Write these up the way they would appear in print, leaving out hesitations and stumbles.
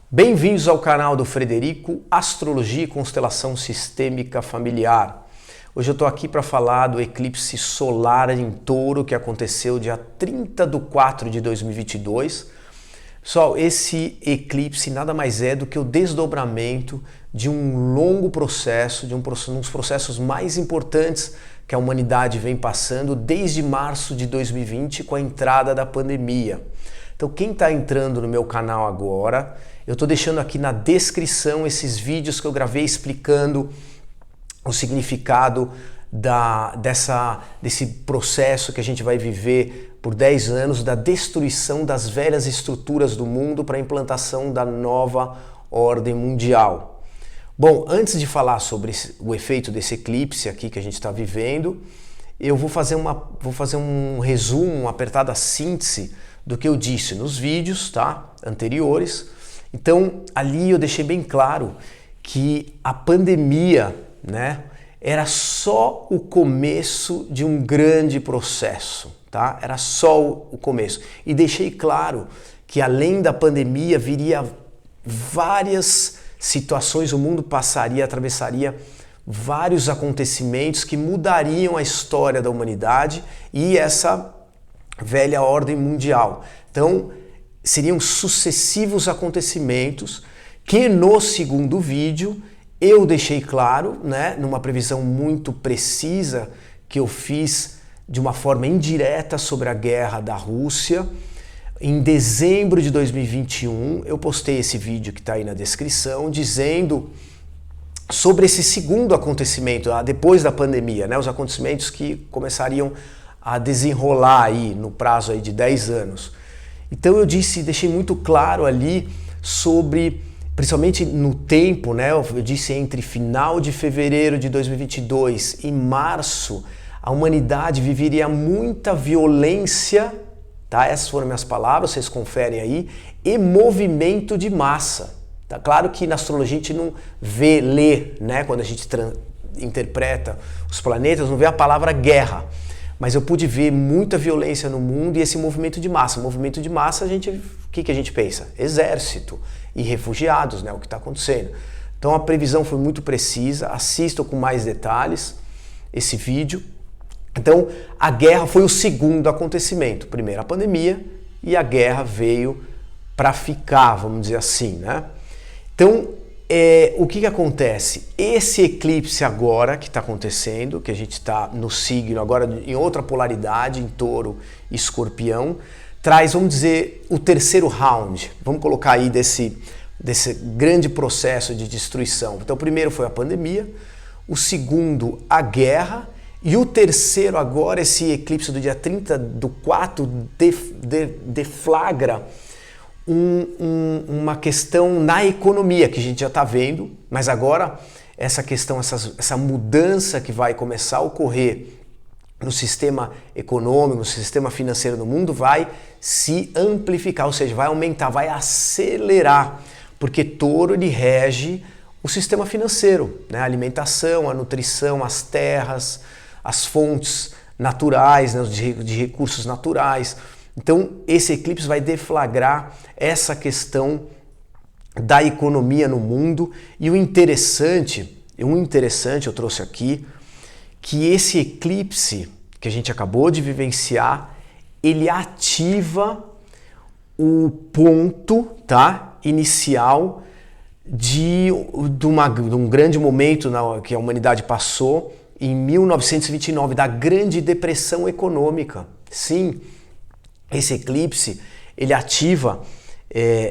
Bem-vindos ao canal do Frederico, Astrologia e Constelação Sistêmica Familiar. Hoje eu estou aqui para falar do eclipse solar em Touro que aconteceu dia 30/4 de 2022. Pessoal, esse eclipse nada mais é do que o desdobramento de um longo processo, um dos processos mais importantes que a humanidade vem passando desde março de 2020 com a entrada da pandemia. Então quem está entrando no meu canal agora, eu estou deixando aqui na descrição esses vídeos que eu gravei explicando o significado desse processo que a gente vai viver por 10 anos, da destruição das velhas estruturas do mundo para a implantação da nova ordem mundial. Bom, antes de falar sobre o efeito desse eclipse aqui que a gente está vivendo, eu vou fazer um resumo, uma apertada síntese do que eu disse nos vídeos, tá, anteriores. Então, ali eu deixei bem claro que a pandemia, né, era só o começo de um grande processo, tá? Era só o começo. E deixei claro que além da pandemia viria várias situações, o mundo atravessaria vários acontecimentos que mudariam a história da humanidade e essa velha ordem mundial. Então, seriam sucessivos acontecimentos que no segundo vídeo eu deixei claro, né, numa previsão muito precisa que eu fiz de uma forma indireta sobre a guerra da Rússia. Em dezembro de 2021, eu postei esse vídeo que está aí na descrição, dizendo sobre esse segundo acontecimento, depois da pandemia, né, os acontecimentos que começariam a desenrolar aí no prazo aí de 10 anos. Então eu deixei muito claro ali sobre, principalmente no tempo, né, eu disse entre final de fevereiro de 2022 e março, a humanidade viveria muita violência, tá? Essas foram minhas palavras, vocês conferem aí, e movimento de massa. Tá claro que na astrologia a gente não lê, né, quando a gente interpreta os planetas, não vê a palavra guerra. Mas eu pude ver muita violência no mundo e esse movimento de massa. Movimento de massa, o que a gente pensa? Exército e refugiados, né? O que está acontecendo. Então a previsão foi muito precisa, assistam com mais detalhes esse vídeo. Então a guerra foi o segundo acontecimento. Primeiro a pandemia e a guerra veio para ficar, vamos dizer assim, né? Então o que acontece? Esse eclipse agora que está acontecendo, que a gente está no signo agora em outra polaridade, em Touro e Escorpião, traz, vamos dizer, o terceiro round. Vamos colocar aí desse grande processo de destruição. Então o primeiro foi a pandemia, o segundo a guerra e o terceiro agora, esse eclipse do dia 30/4 deflagra uma questão na economia que a gente já está vendo, mas agora essa questão, essa mudança que vai começar a ocorrer no sistema econômico, no sistema financeiro do mundo vai se amplificar, ou seja, vai aumentar, vai acelerar, porque Touro ele rege o sistema financeiro, né? A alimentação, a nutrição, as terras, as fontes naturais, né? de recursos naturais. Então, esse eclipse vai deflagrar essa questão da economia no mundo. E o interessante eu trouxe aqui, que esse eclipse que a gente acabou de vivenciar, ele ativa o ponto, tá, inicial de um grande momento que a humanidade passou em 1929, da Grande Depressão Econômica. Sim, esse eclipse, ele ativa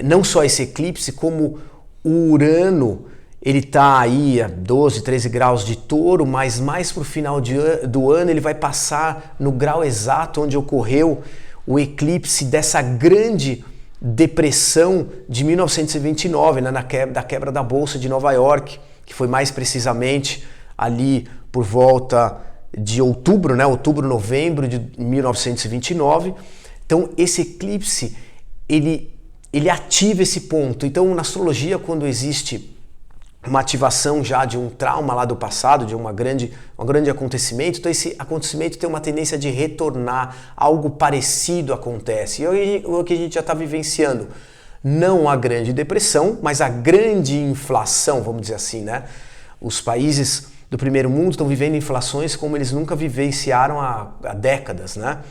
não só esse eclipse, como o Urano, ele está aí a 12, 13 graus de Touro, mas mais para o final do ano ele vai passar no grau exato onde ocorreu o eclipse dessa Grande Depressão de 1929, né, da quebra da Bolsa de Nova York, que foi mais precisamente ali por volta de outubro, né, outubro-novembro de 1929. Então esse eclipse, ele ativa esse ponto. Então na astrologia, quando existe uma ativação já de um trauma lá do passado, de um grande acontecimento, então esse acontecimento tem uma tendência de retornar, algo parecido acontece. E é o que a gente já está vivenciando. não a Grande Depressão, mas a grande inflação, vamos dizer assim, né? Os países do primeiro mundo estão vivendo inflações como eles nunca vivenciaram há décadas, né?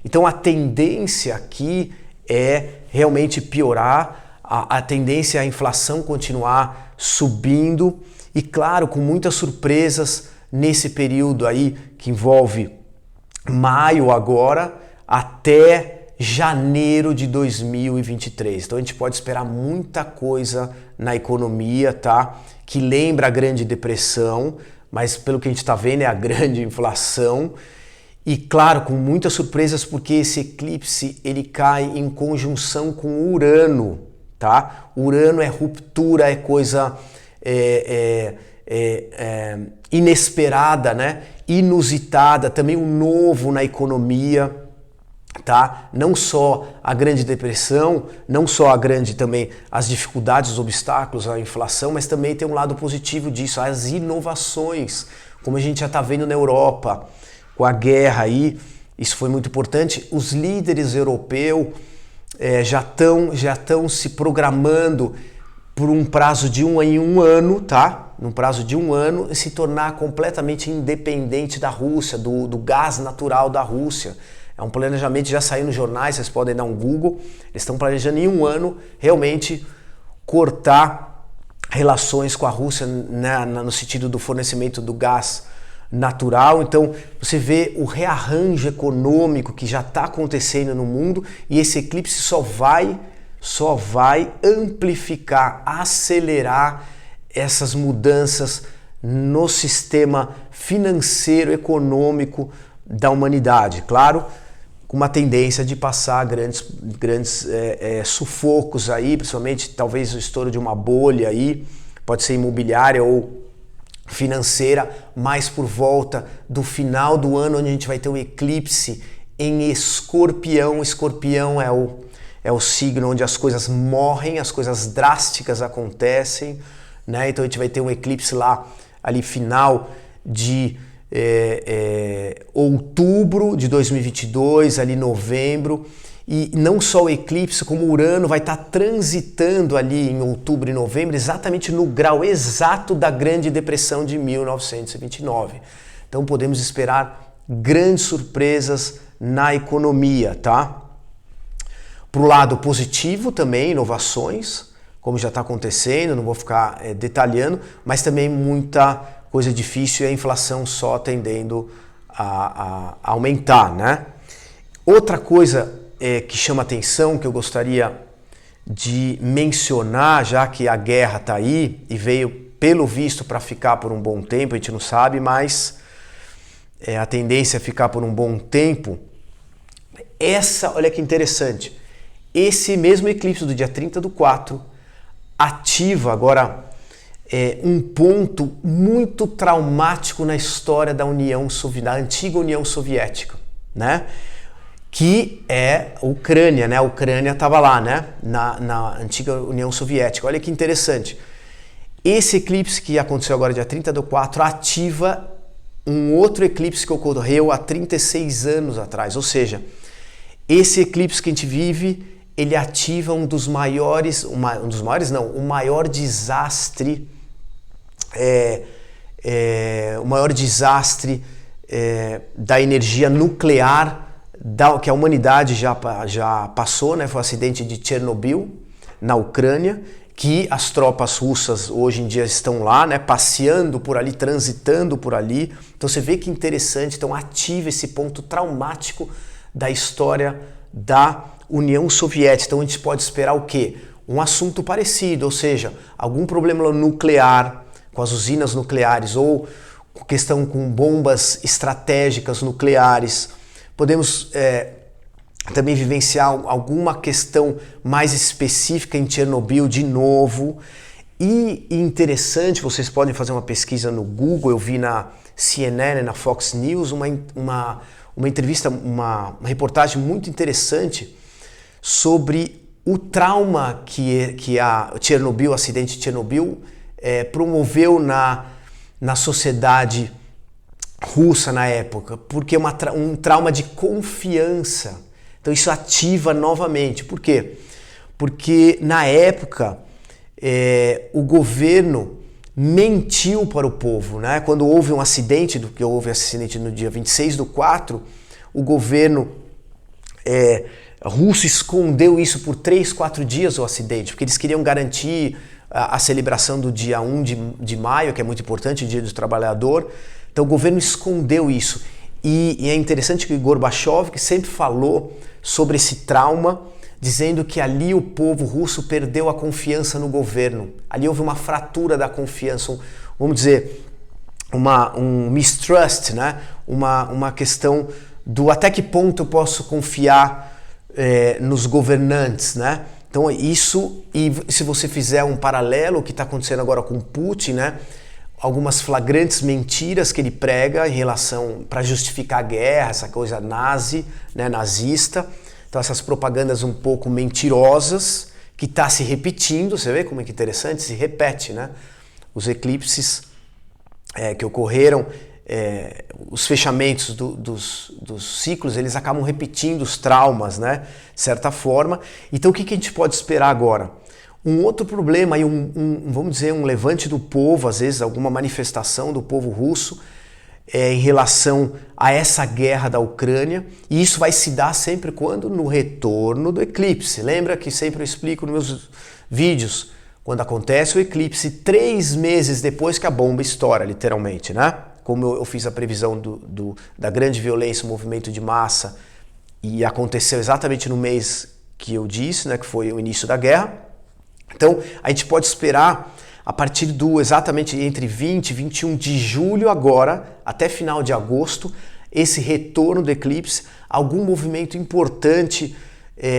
Então a tendência aqui é realmente piorar, a tendência é a inflação continuar subindo e, claro, com muitas surpresas nesse período aí que envolve maio agora até janeiro de 2023. Então a gente pode esperar muita coisa na economia, tá? Que lembra a Grande Depressão, mas pelo que a gente está vendo é a grande inflação. E claro, com muitas surpresas, porque esse eclipse ele cai em conjunção com Urano, tá? Urano é ruptura, é coisa inesperada, né? Inusitada, também um novo na economia, tá? Não só a Grande Depressão, não só a grande também as dificuldades, os obstáculos, a inflação, mas também tem um lado positivo disso, as inovações, como a gente já está vendo na Europa, com a guerra aí, isso foi muito importante. Os líderes europeus já estão se programando por um prazo de um ano, tá? Num prazo de um ano, se tornar completamente independente da Rússia, do gás natural da Rússia. É um planejamento, já saiu nos jornais, vocês podem dar um Google. Eles estão planejando em um ano realmente cortar relações com a Rússia, né, no sentido do fornecimento do gás natural. Então você vê o rearranjo econômico que já está acontecendo no mundo e esse eclipse só vai amplificar, acelerar essas mudanças no sistema financeiro, econômico da humanidade. Claro, com uma tendência de passar grandes sufocos aí, principalmente talvez o estouro de uma bolha aí, pode ser imobiliária ou financeira, mas por volta do final do ano, onde a gente vai ter um eclipse em Escorpião. Escorpião é o signo onde as coisas morrem, as coisas drásticas acontecem, né? Então a gente vai ter um eclipse lá, ali final de outubro de 2022, ali novembro, e não só o eclipse, como o Urano vai estar transitando ali em outubro e novembro, exatamente no grau exato da Grande Depressão de 1929. Então podemos esperar grandes surpresas na economia, tá? Pro lado positivo também, inovações, como já está acontecendo, não vou ficar detalhando, mas também muita coisa difícil e a inflação só tendendo a aumentar, né? Outra coisa que chama atenção, que eu gostaria de mencionar, já que a guerra está aí e veio pelo visto para ficar por um bom tempo, a gente não sabe, mas a tendência é ficar por um bom tempo. Olha que interessante, esse mesmo eclipse do dia 30/4 ativa agora um ponto muito traumático na história da da antiga União Soviética, né? Que é a Ucrânia, né? A Ucrânia estava lá, né? Na antiga União Soviética. Olha que interessante. Esse eclipse que aconteceu agora dia 30/4 ativa um outro eclipse que ocorreu há 36 anos atrás. Ou seja, esse eclipse que a gente vive, ele ativa o maior desastre, da energia nuclear que a humanidade já passou, né? Foi o acidente de Chernobyl, na Ucrânia, que as tropas russas hoje em dia estão lá, né? Passeando por ali, transitando por ali. Então você vê que interessante, então ativa esse ponto traumático da história da União Soviética. Então a gente pode esperar o quê? Um assunto parecido, ou seja, algum problema nuclear com as usinas nucleares ou questão com bombas estratégicas nucleares. Podemos também vivenciar alguma questão mais específica em Chernobyl de novo. E interessante, vocês podem fazer uma pesquisa no Google, eu vi na CNN, na Fox News, uma entrevista, uma reportagem muito interessante sobre o trauma que a Chernobyl, o acidente de Chernobyl, promoveu na sociedade russa na época, porque um trauma de confiança. Então isso ativa novamente. Por quê? porque na época o governo mentiu para o povo, né? Quando houve um acidente, houve acidente no dia 26/4, o governo russo escondeu isso por 3, 4 dias, o acidente, porque eles queriam garantir a celebração do dia 1 de maio, que é muito importante, o Dia do Trabalhador. Então o governo escondeu isso. E é interessante que o Gorbachev, que sempre falou sobre esse trauma, dizendo que ali o povo russo perdeu a confiança no governo. Ali houve uma fratura da confiança, vamos dizer, um mistrust, né? Uma questão do até que ponto eu posso confiar nos governantes, né? Então isso, e se você fizer um paralelo, o que está acontecendo agora com Putin, né? Algumas flagrantes mentiras que ele prega em relação, para justificar a guerra, essa coisa nazi, né? Nazista. Então essas propagandas um pouco mentirosas, que está se repetindo, você vê como é que interessante, se repete, né? Os eclipses que ocorreram, os fechamentos dos ciclos, eles acabam repetindo os traumas, né? De certa forma. Então o que a gente pode esperar agora? Um outro problema, e vamos dizer, um levante do povo, às vezes alguma manifestação do povo russo em relação a essa guerra da Ucrânia, e isso vai se dar sempre quando? No retorno do eclipse. Lembra que sempre eu explico nos meus vídeos, quando acontece o eclipse 3 meses depois que a bomba estoura, literalmente, né? Como eu fiz a previsão da grande violência, o movimento de massa, e aconteceu exatamente no mês que eu disse, né, que foi o início da guerra. Então, a gente pode esperar a partir exatamente entre 20 e 21 de julho agora, até final de agosto, esse retorno do eclipse, algum movimento importante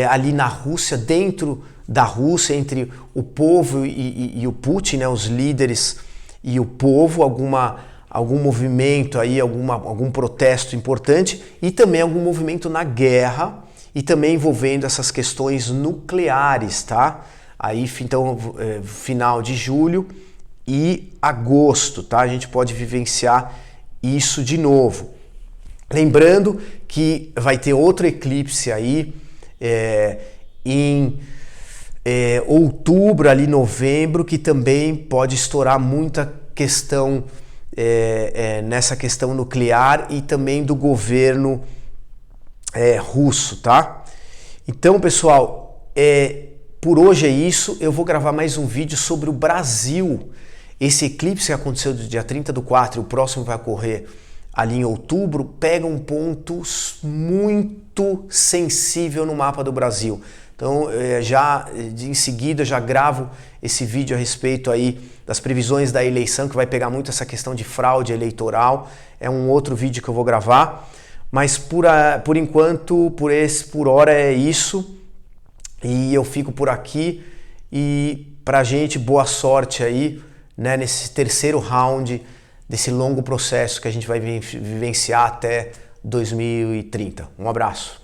ali na Rússia, dentro da Rússia, entre o povo e o Putin, né, os líderes e o povo, algum movimento aí, algum protesto importante, e também algum movimento na guerra, e também envolvendo essas questões nucleares, tá? Aí, então, final de julho e agosto, tá? A gente pode vivenciar isso de novo. Lembrando que vai ter outro eclipse aí em outubro, ali novembro, que também pode estourar muita questão nessa questão nuclear e também do governo russo, tá? Então, pessoal, por hoje é isso. Eu vou gravar mais um vídeo sobre o Brasil. Esse eclipse que aconteceu do dia 30/4 e o próximo vai ocorrer ali em outubro, pega um ponto muito sensível no mapa do Brasil. Então, em seguida, já gravo esse vídeo a respeito aí das previsões da eleição, que vai pegar muito essa questão de fraude eleitoral. É um outro vídeo que eu vou gravar. Mas por enquanto, por hora é isso. E eu fico por aqui, e pra gente, boa sorte aí, né, nesse terceiro round desse longo processo que a gente vai vivenciar até 2030. Um abraço.